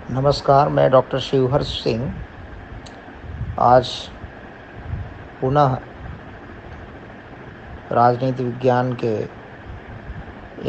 नमस्कार, मैं डॉक्टर शिवहर्ष सिंह आज पुनः राजनीति विज्ञान के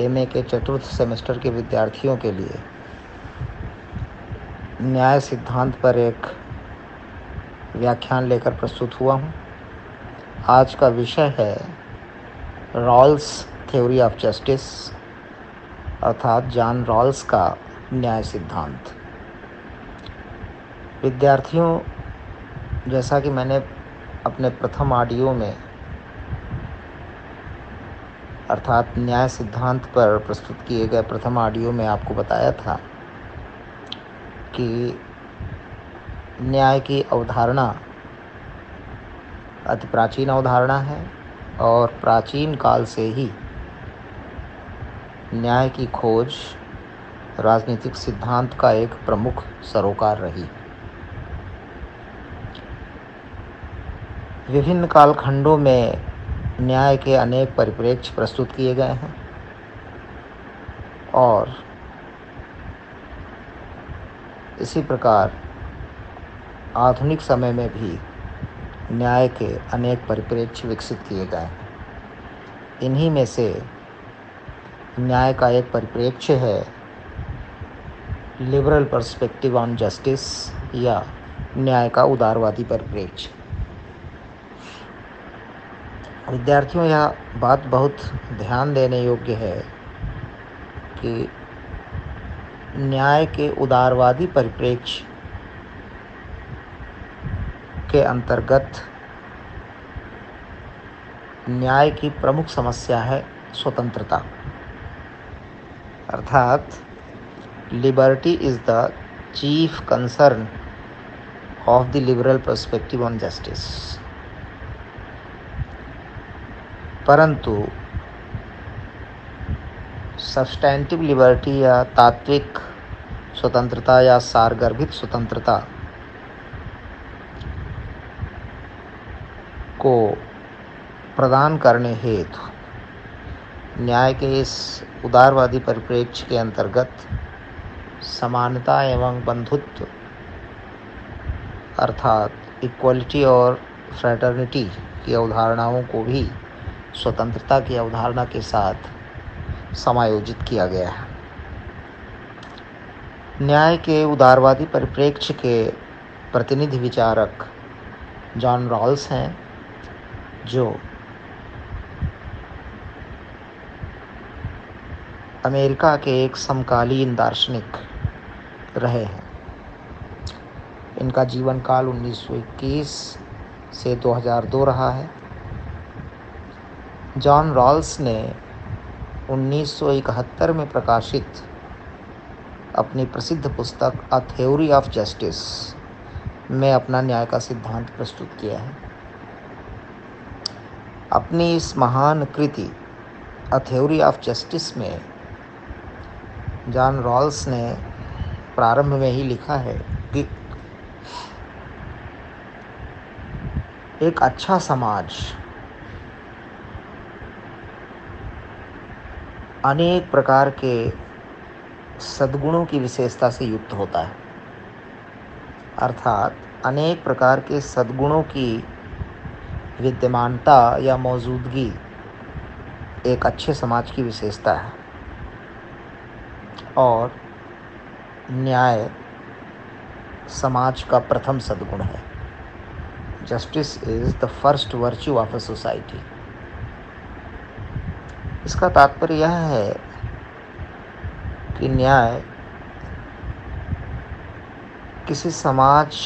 एमए के चतुर्थ सेमेस्टर के विद्यार्थियों के लिए न्याय सिद्धांत पर एक व्याख्यान लेकर प्रस्तुत हुआ हूँ। आज का विषय है रॉल्स थ्योरी ऑफ जस्टिस, अर्थात जॉन रॉल्स का न्याय सिद्धांत। विद्यार्थियों, जैसा कि मैंने अपने प्रथम ऑडियो में अर्थात न्याय सिद्धांत पर प्रस्तुत किए गए प्रथम ऑडियो में आपको बताया था कि न्याय की अवधारणा अति प्राचीन अवधारणा है और प्राचीन काल से ही न्याय की खोज राजनीतिक सिद्धांत का एक प्रमुख सरोकार रही। विभिन्न कालखंडों में न्याय के अनेक परिप्रेक्ष्य प्रस्तुत किए गए हैं और इसी प्रकार आधुनिक समय में भी न्याय के अनेक परिप्रेक्ष्य विकसित किए गए हैं। इन्हीं में से न्याय का एक परिप्रेक्ष्य है लिबरल पर्सपेक्टिव ऑन जस्टिस या न्याय का उदारवादी परिप्रेक्ष्य। विद्यार्थियों, यह बात बहुत ध्यान देने योग्य है कि न्याय के उदारवादी परिप्रेक्ष्य के अंतर्गत न्याय की प्रमुख समस्या है स्वतंत्रता, अर्थात liberty is the chief concern of the liberal perspective on justice. परंतु सब्सटेंटिव लिबर्टी या तात्विक स्वतंत्रता या सारगर्भित स्वतंत्रता को प्रदान करने हेतु न्याय के इस उदारवादी परिप्रेक्ष्य के अंतर्गत समानता एवं बंधुत्व अर्थात इक्वलिटी और फ्रेटर्निटी की अवधारणाओं को भी स्वतंत्रता की अवधारणा के साथ समायोजित किया गया है। न्याय के उदारवादी परिप्रेक्ष्य के प्रतिनिधि विचारक जॉन रॉल्स हैं, जो अमेरिका के एक समकालीन दार्शनिक रहे हैं। इनका जीवन काल 1921 से 2002 रहा है। जॉन रॉल्स ने 1971 में प्रकाशित अपनी प्रसिद्ध पुस्तक अ थ्योरी ऑफ जस्टिस में अपना न्याय का सिद्धांत प्रस्तुत किया है। अपनी इस महान कृति अ थ्योरी ऑफ जस्टिस में जॉन रॉल्स ने प्रारंभ में ही लिखा है कि एक अच्छा समाज अनेक प्रकार के सद्गुणों की विशेषता से युक्त होता है, अर्थात अनेक प्रकार के सद्गुणों की विद्यमानता या मौजूदगी एक अच्छे समाज की विशेषता है और न्याय समाज का प्रथम सद्गुण है। Justice is the first virtue of a society. इसका तात्पर्य यह है कि न्याय किसी समाज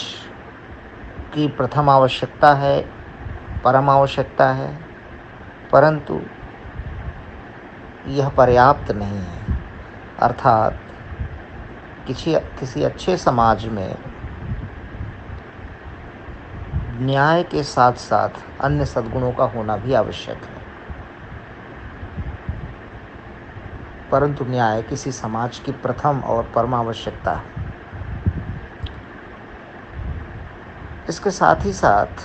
की प्रथम आवश्यकता है, परम आवश्यकता है, परंतु यह पर्याप्त नहीं है। अर्थात किसी अच्छे समाज में न्याय के साथ साथ अन्य सद्गुणों का होना भी आवश्यक है, परंतु न्याय किसी समाज की प्रथम और परम आवश्यकता है। इसके साथ ही साथ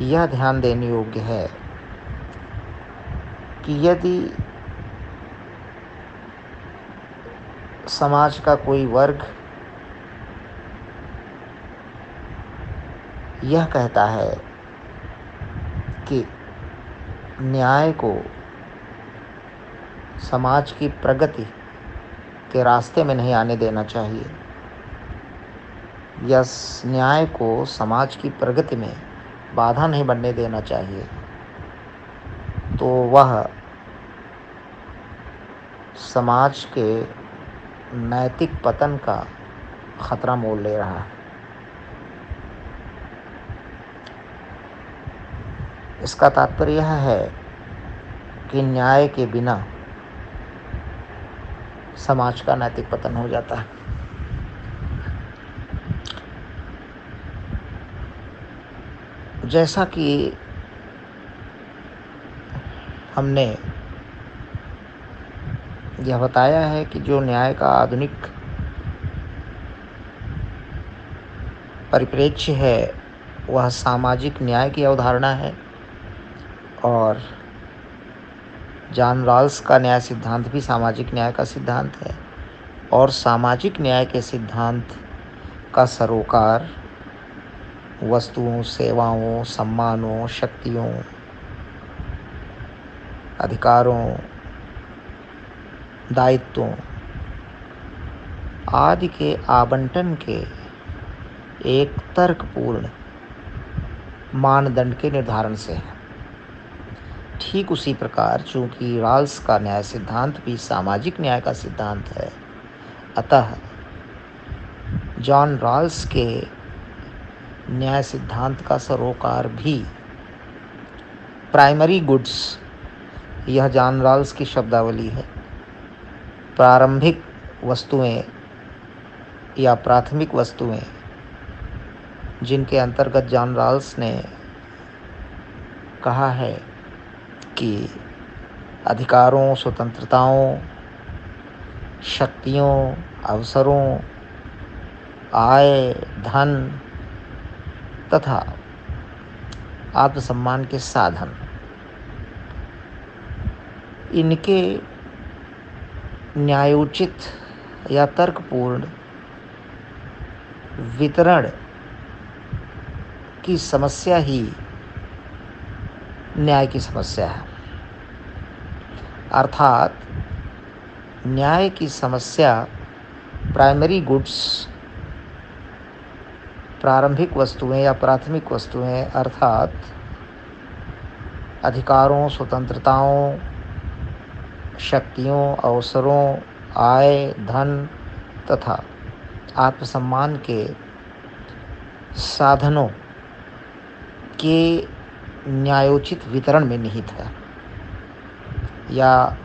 यह ध्यान देने योग्य है कि यदि समाज का कोई वर्ग यह कहता है कि न्याय को समाज की प्रगति के रास्ते में नहीं आने देना चाहिए, या न्याय को समाज की प्रगति में बाधा नहीं बनने देना चाहिए, तो वह समाज के नैतिक पतन का खतरा मोल ले रहा है। इसका तात्पर्य यह है कि न्याय के बिना समाज का नैतिक पतन हो जाता है। जैसा कि हमने यह बताया है कि जो न्याय का आधुनिक परिप्रेक्ष्य है वह सामाजिक न्याय की अवधारणा है, और जॉन रॉल्स का न्याय सिद्धांत भी सामाजिक न्याय का सिद्धांत है। और सामाजिक न्याय के सिद्धांत का सरोकार वस्तुओं, सेवाओं, सम्मानों, शक्तियों, अधिकारों, दायित्वों आदि के आवंटन के एक तर्कपूर्ण मानदंड के निर्धारण से है। ठीक उसी प्रकार चूंकि रॉल्स का न्याय सिद्धांत भी सामाजिक न्याय का सिद्धांत है, अतः जॉन रॉल्स के न्याय सिद्धांत का सरोकार भी प्राइमरी गुड्स, यह जॉन रॉल्स की शब्दावली है, प्रारंभिक वस्तुएं या प्राथमिक वस्तुएं, जिनके अंतर्गत जॉन रॉल्स ने कहा है कि अधिकारों, स्वतंत्रताओं, शक्तियों, अवसरों, आय, धन तथा आत्मसम्मान के साधन, इनके न्यायोचित या तर्कपूर्ण वितरण की समस्या ही न्याय की समस्या है। अर्थात न्याय की समस्या प्राइमरी गुड्स, प्रारंभिक वस्तुएं या प्राथमिक वस्तुएं अर्थात अधिकारों, स्वतंत्रताओं, शक्तियों, अवसरों, आय, धन तथा आत्मसम्मान के साधनों के न्यायोचित वितरण में निहित है। या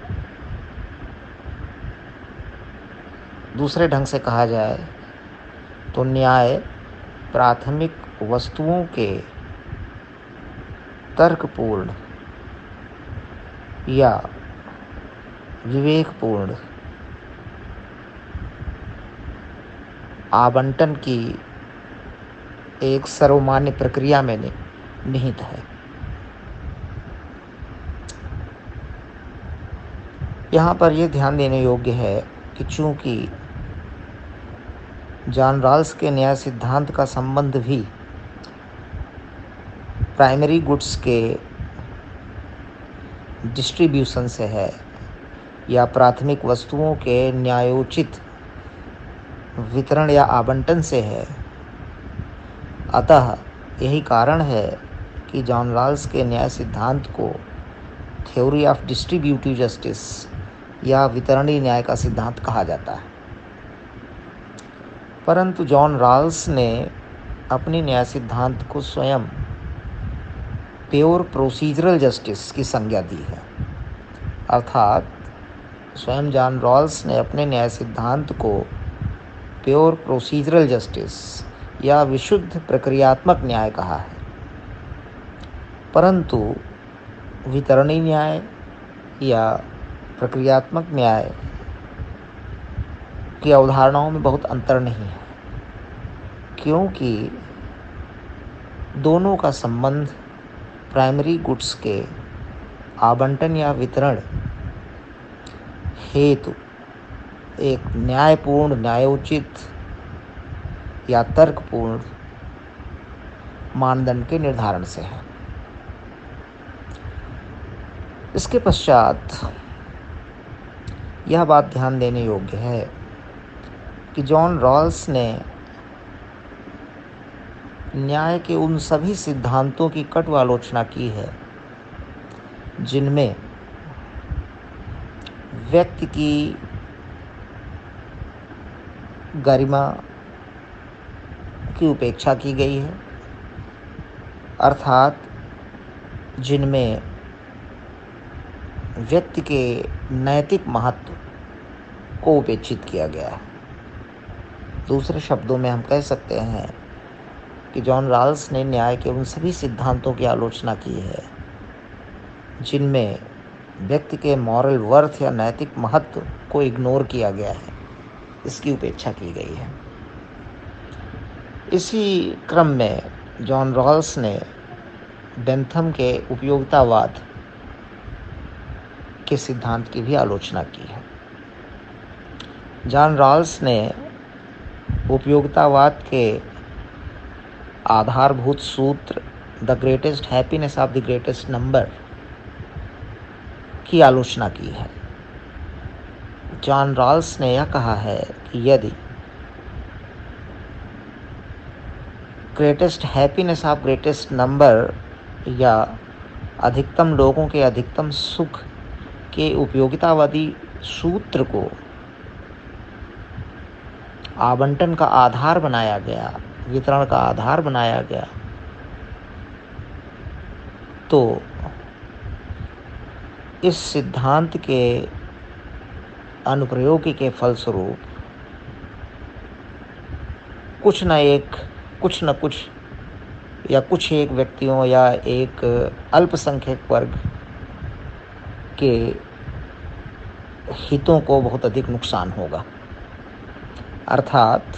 दूसरे ढंग से कहा जाए तो न्याय प्राथमिक वस्तुओं के तर्कपूर्ण या विवेकपूर्ण आवंटन की एक सर्वमान्य प्रक्रिया में निहित है। यहाँ पर यह ध्यान देने योग्य है कि चूंकि जॉन रॉल्स के न्याय सिद्धांत का संबंध भी प्राइमरी गुड्स के डिस्ट्रीब्यूशन से है या प्राथमिक वस्तुओं के न्यायोचित वितरण या आवंटन से है, अतः यही कारण है कि जॉन रॉल्स के न्याय सिद्धांत को थ्योरी ऑफ डिस्ट्रीब्यूटिव जस्टिस या वितरणीय न्याय का सिद्धांत कहा जाता है। परंतु जॉन रॉल्स ने अपने न्याय सिद्धांत को स्वयं प्योर प्रोसीजरल जस्टिस की संज्ञा दी है। अर्थात स्वयं जॉन रॉल्स ने अपने न्याय सिद्धांत को प्योर प्रोसीजरल जस्टिस या विशुद्ध प्रक्रियात्मक न्याय कहा है। परंतु वितरणीय न्याय या प्रक्रियात्मक न्याय की अवधारणाओं में बहुत अंतर नहीं है, क्योंकि दोनों का संबंध प्राइमरी गुड्स के आवंटन या वितरण हेतु एक न्यायपूर्ण, न्यायोचित या तर्कपूर्ण मानदंड के निर्धारण से है। इसके पश्चात यह बात ध्यान देने योग्य है कि जॉन रॉल्स ने न्याय के उन सभी सिद्धांतों की कटु आलोचना की है जिनमें व्यक्ति की गरिमा की उपेक्षा की गई है, अर्थात जिनमें व्यक्ति के नैतिक महत्व को उपेक्षित किया गया है। दूसरे शब्दों में हम कह सकते हैं कि जॉन रॉल्स ने न्याय के उन सभी सिद्धांतों की आलोचना की है जिनमें व्यक्ति के मॉरल वर्थ या नैतिक महत्व को इग्नोर किया गया है, इसकी उपेक्षा की गई है। इसी क्रम में जॉन रॉल्स ने बेंथम के उपयोगितावाद के सिद्धांत की भी आलोचना की है। जॉन रॉल्स ने उपयोगितावाद के आधारभूत सूत्र the greatest happiness of the greatest number की आलोचना की है। जॉन रॉल्स ने यह कहा है कि यदि greatest happiness of greatest number या अधिकतम लोगों के अधिकतम सुख के उपयोगितावादी सूत्र को आवंटन का आधार बनाया गया, वितरण का आधार बनाया गया, तो इस सिद्धांत के अनुप्रयोग के फलस्वरूप कुछ न कुछ या कुछ एक व्यक्तियों या एक अल्पसंख्यक वर्ग के हितों को बहुत अधिक नुकसान होगा। अर्थात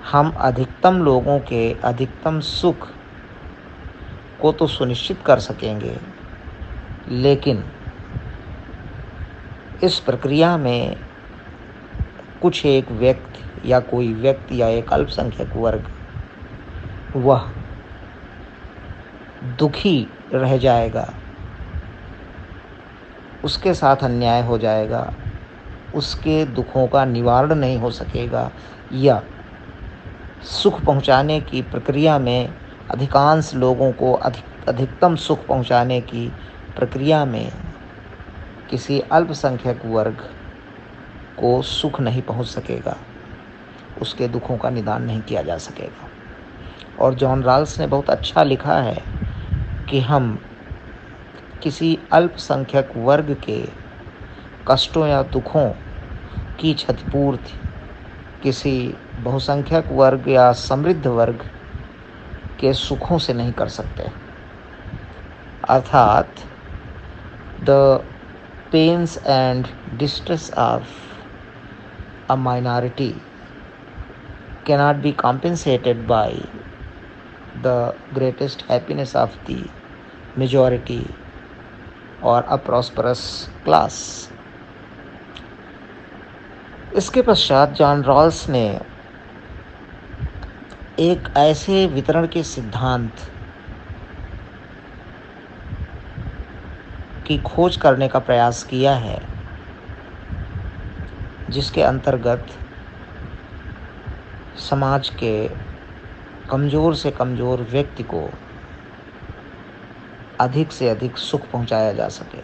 हम अधिकतम लोगों के अधिकतम सुख को तो सुनिश्चित कर सकेंगे, लेकिन इस प्रक्रिया में कुछ एक व्यक्ति या कोई व्यक्ति या एक अल्पसंख्यक वर्ग वह दुखी रह जाएगा, उसके साथ अन्याय हो जाएगा, उसके दुखों का निवारण नहीं हो सकेगा, या सुख पहुंचाने की प्रक्रिया में अधिकांश लोगों को अधिकतम सुख पहुंचाने की प्रक्रिया में किसी अल्पसंख्यक वर्ग को सुख नहीं पहुंच सकेगा, उसके दुखों का निदान नहीं किया जा सकेगा। और जॉन रॉल्स ने बहुत अच्छा लिखा है कि हम किसी अल्पसंख्यक वर्ग के कष्टों या दुखों की क्षतिपूर्ति किसी बहुसंख्यक वर्ग या समृद्ध वर्ग के सुखों से नहीं कर सकते। अर्थात the pains and distress of a minority cannot be compensated by the greatest happiness of the majority or a prosperous class. इसके पश्चात जॉन रॉल्स ने एक ऐसे वितरण के सिद्धांत की खोज करने का प्रयास किया है जिसके अंतर्गत समाज के कमज़ोर से कमज़ोर व्यक्ति को अधिक से अधिक सुख पहुंचाया जा सके।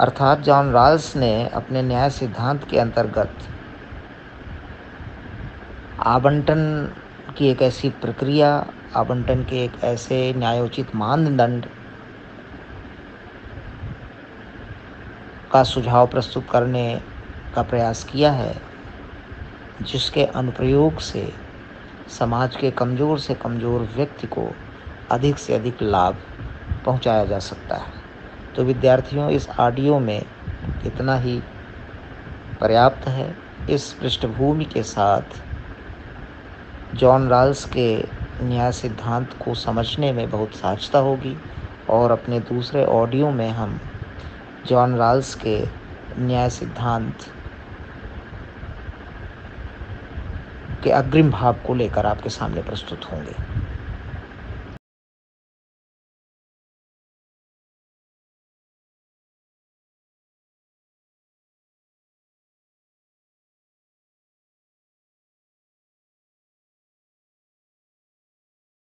अर्थात जॉन रॉल्स ने अपने न्याय सिद्धांत के अंतर्गत आवंटन की एक ऐसी प्रक्रिया, आवंटन के एक ऐसे न्यायोचित मानदंड का सुझाव प्रस्तुत करने का प्रयास किया है जिसके अनुप्रयोग से समाज के कमज़ोर से कमज़ोर व्यक्ति को अधिक से अधिक लाभ पहुंचाया जा सकता है। तो विद्यार्थियों, इस ऑडियो में इतना ही पर्याप्त है। इस पृष्ठभूमि के साथ जॉन रॉल्स के न्याय सिद्धांत को समझने में बहुत सहजता होगी और अपने दूसरे ऑडियो में हम जॉन रॉल्स के न्याय सिद्धांत के अग्रिम भाग को लेकर आपके सामने प्रस्तुत होंगे।